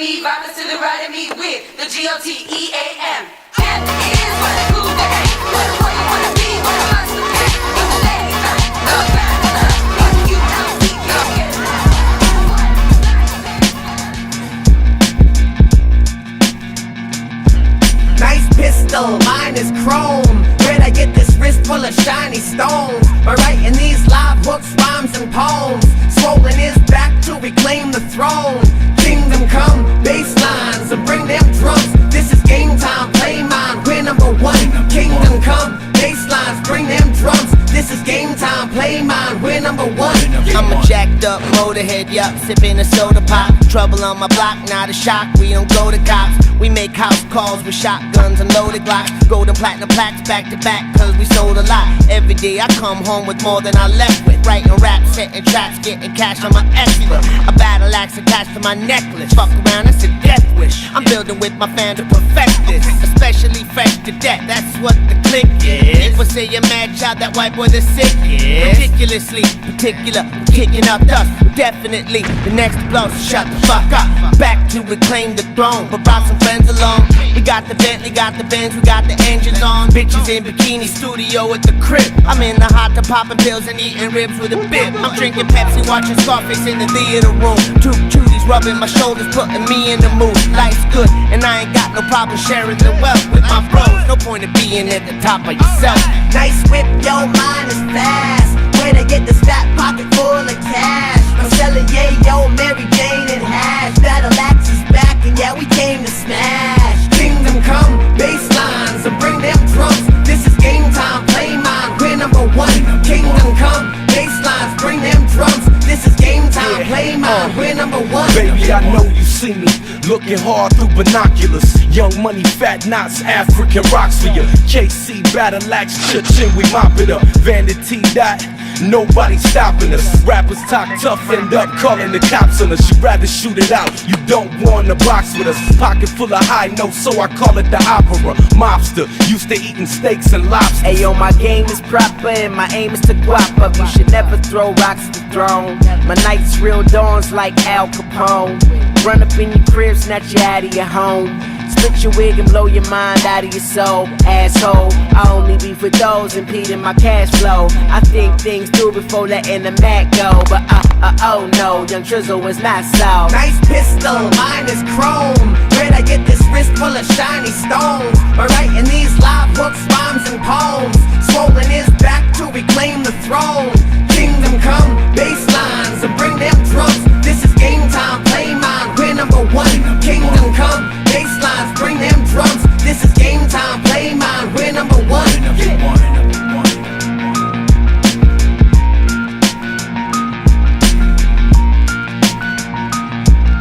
me, vibing to the right of me with the GOTEAM. M is what a cool that ain't, what a boy you wanna be, what a hustler is, what the ladies are, the bad, you don't see, Nice pistol, mine is chrome. Where'd I get this wrist full of shiny stones? By writing these live books, rhymes and poems. Swollen his back to reclaim the throne. Kingdom come, bass lines and bring them drums. This is game time, play mine, we're number one. Kingdom come, bass lines, bring them drums. This is game time, play mine, we're number one. I'm a jacked up motorhead, yup, sipping a soda pop. Trouble on my block, not a shock, we don't go to cops. We make house calls with shotguns and loaded glocks. Golden platinum plaques back to back, cause we sold a lot. Every day I come home with more than I left with. Writing raps, setting traps, getting cash on my extra. A battle axe attached to my necklace. Fuck around, that's a death wish. I'm building with my fan to perfect this. Especially fresh to death, that's what the click is. People say you're mad child, that white boy the sick is. Ridiculously particular, kicking up dust. Definitely the next blow, so shut the fuck up. Back to reclaim the throne, but brought some friends along. We got the Bentley, got the Benz, we got the engines on. Bitches in bikini, studio at the crib. I'm in the hot tub popping pills and eating ribs with a bib. I'm drinking Pepsi, watching Scarface in the theater room. Two cuties rubbing my shoulders, putting me in the mood. Life's good, and I ain't got no problem sharing the wealth with my bros. No point in being at the top of yourself. Nice whip, yo, mine is fast. Where'd I get this fat pocket full of cash? I'm selling yayo, Mary Jane and hash. Battle axe is back, and yeah, we came to smash. Kingdom come, bass lines, and bring them drums. This is game time, play mine, we're number one. Kingdom come, bass lines, bring them drums. This is game time, play mine, we're number one. Baby, I know you see me, looking hard through binoculars. Young money, fat knots, African rocks for you. KC, battle axe, cha-ching, we mop it up. Vanity dot, nobody stopping us. Rappers talk tough, end up calling the cops on us. You'd rather shoot it out, you don't wanna box with us. Pocket full of high notes, so I call it the opera. Mobster, used to eating steaks and lobsters. Ayo, my game is proper and my aim is to guap up. You should never throw rocks at the throne. My nights real dawns like Al Capone. Run up in your crib, snatch you out of your home. Split your wig and blow your mind out of your soul. Asshole, I only beef with those impeding my cash flow. I think things through before letting the Mac go. But oh no, young Trizzle was not so. Nice pistol, mine is chrome. Where'd I get this wrist full of shiny stones? By writing these live books, rhymes